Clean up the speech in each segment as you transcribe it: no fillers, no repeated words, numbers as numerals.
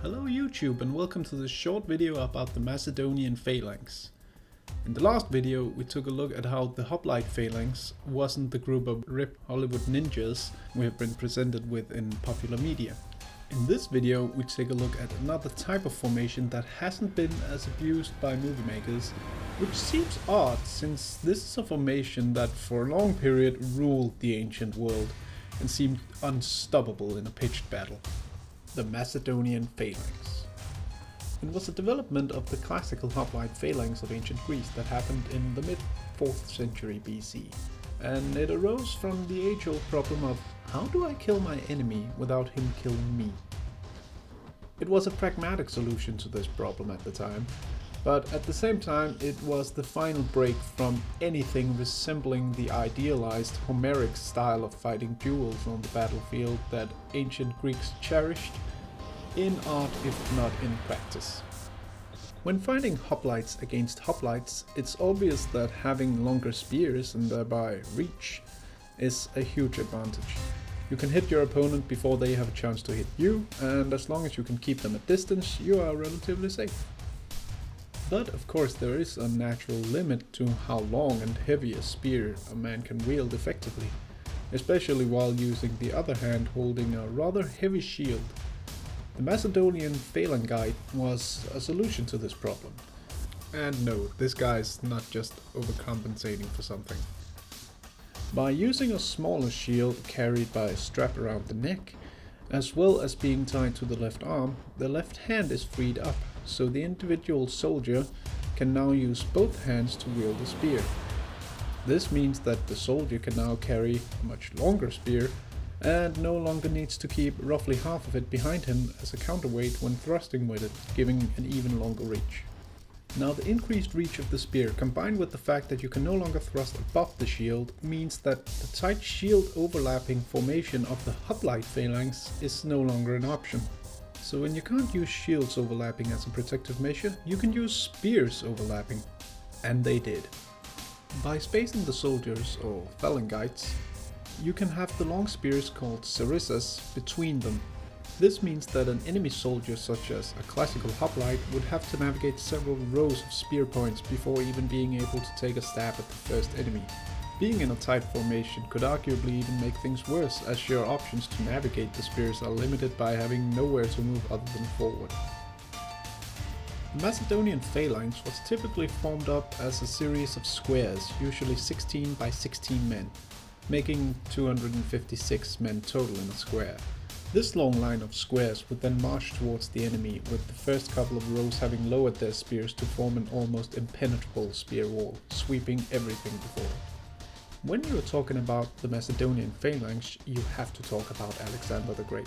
Hello YouTube and welcome to this short video about the Macedonian Phalanx. In the last video we took a look at how the Hoplite Phalanx wasn't the group of ripped Hollywood ninjas we have been presented with in popular media. In this video we take a look at another type of formation that hasn't been as abused by movie makers, which seems odd since this is a formation that for a long period ruled the ancient world and seemed unstoppable in a pitched battle. The Macedonian Phalanx. It was a development of the classical hoplite phalanx of ancient Greece that happened in the mid-4th century BC, and it arose from the age-old problem of how do I kill my enemy without him killing me? It was a pragmatic solution to this problem at the time, but at the same time it was the final break from anything resembling the idealized Homeric style of fighting duels on the battlefield that ancient Greeks cherished, in art if not in practice. When fighting hoplites against hoplites, it's obvious that having longer spears and thereby reach is a huge advantage. You can hit your opponent before they have a chance to hit you, and as long as you can keep them at distance, you are relatively safe. But of course there is a natural limit to how long and heavy a spear a man can wield effectively, especially while using the other hand holding a rather heavy shield. The Macedonian Phalanx was a solution to this problem. And no, this guy is not just overcompensating for something. By using a smaller shield carried by a strap around the neck, as well as being tied to the left arm, the left hand is freed up, so the individual soldier can now use both hands to wield a spear. This means that the soldier can now carry a much longer spear and no longer needs to keep roughly half of it behind him as a counterweight when thrusting with it, giving an even longer reach. Now the increased reach of the spear combined with the fact that you can no longer thrust above the shield means that the tight shield overlapping formation of the hoplite phalanx is no longer an option. So when you can't use shields overlapping as a protective measure, you can use spears overlapping. And they did. By spacing the soldiers, or phalangites, you can have the long spears called sarissas between them. This means that an enemy soldier such as a classical hoplite would have to navigate several rows of spear points before even being able to take a stab at the first enemy. Being in a tight formation could arguably even make things worse, as your options to navigate the spears are limited by having nowhere to move other than forward. The Macedonian Phalanx was typically formed up as a series of squares, usually 16 by 16 men, making 256 men total in a square. This long line of squares would then march towards the enemy, with the first couple of rows having lowered their spears to form an almost impenetrable spear wall, sweeping everything before it. When you are talking about the Macedonian Phalanx, you have to talk about Alexander the Great.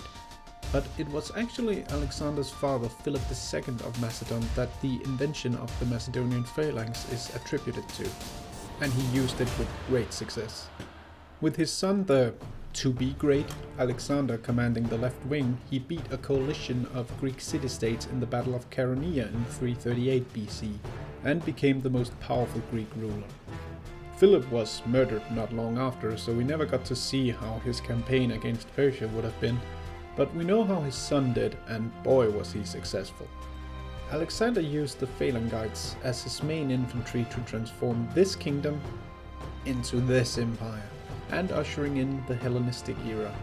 But it was actually Alexander's father, Philip II of Macedon, that the invention of the Macedonian Phalanx is attributed to, and he used it with great success. With his son, the to-be-great Alexander, commanding the left wing, he beat a coalition of Greek city-states in the Battle of Chaeronea in 338 BC, and became the most powerful Greek ruler. Philip was murdered not long after, so we never got to see how his campaign against Persia would have been, but we know how his son did, and boy was he successful. Alexander used the Phalangites as his main infantry to transform this kingdom into this empire, and ushering in the Hellenistic era,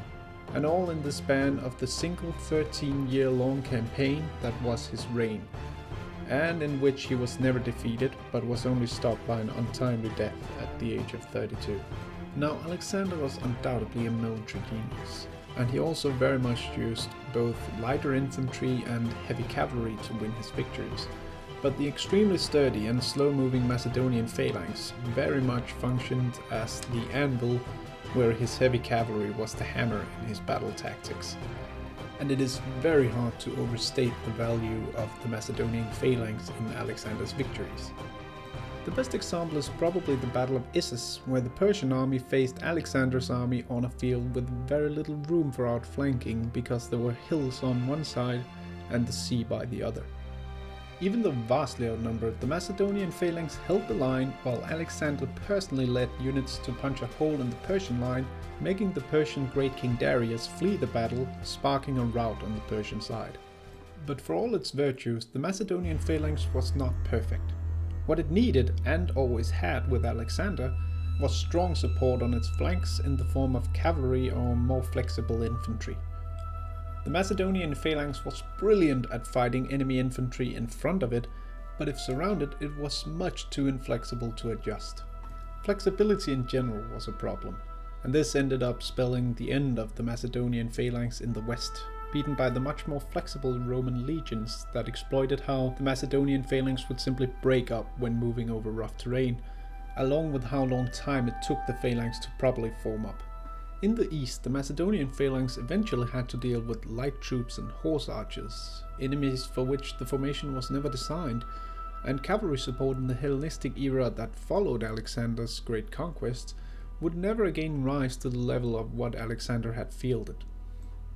and all in the span of the single 13-year-long campaign that was his reign, and in which he was never defeated, but was only stopped by an untimely death at the age of 32. Now Alexander was undoubtedly a military genius, and he also very much used both lighter infantry and heavy cavalry to win his victories. But the extremely sturdy and slow-moving Macedonian phalanx very much functioned as the anvil, where his heavy cavalry was the hammer in his battle tactics. And it is very hard to overstate the value of the Macedonian phalanx in Alexander's victories. The best example is probably the Battle of Issus, where the Persian army faced Alexander's army on a field with very little room for outflanking because there were hills on one side and the sea by the other. Even though vastly outnumbered, the Macedonian phalanx held the line while Alexander personally led units to punch a hole in the Persian line, making the Persian great king Darius flee the battle, sparking a rout on the Persian side. But for all its virtues, the Macedonian Phalanx was not perfect. What it needed, and always had with Alexander, was strong support on its flanks in the form of cavalry or more flexible infantry. The Macedonian Phalanx was brilliant at fighting enemy infantry in front of it, but if surrounded, it was much too inflexible to adjust. Flexibility in general was a problem, and this ended up spelling the end of the Macedonian Phalanx in the west, beaten by the much more flexible Roman legions that exploited how the Macedonian Phalanx would simply break up when moving over rough terrain, along with how long time it took the Phalanx to properly form up. In the east, the Macedonian Phalanx eventually had to deal with light troops and horse archers, enemies for which the formation was never designed, and cavalry support in the Hellenistic era that followed Alexander's great conquests would never again rise to the level of what Alexander had fielded.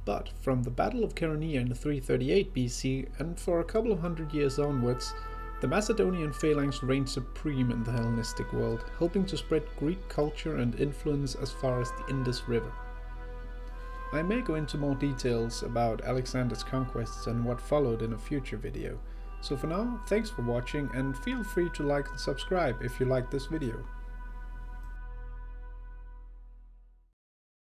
But from the Battle of Chaeronea in 338 BC and for a couple of hundred years onwards, the Macedonian Phalanx reigned supreme in the Hellenistic world, helping to spread Greek culture and influence as far as the Indus River. I may go into more details about Alexander's conquests and what followed in a future video, so for now, thanks for watching and feel free to like and subscribe if you liked this video.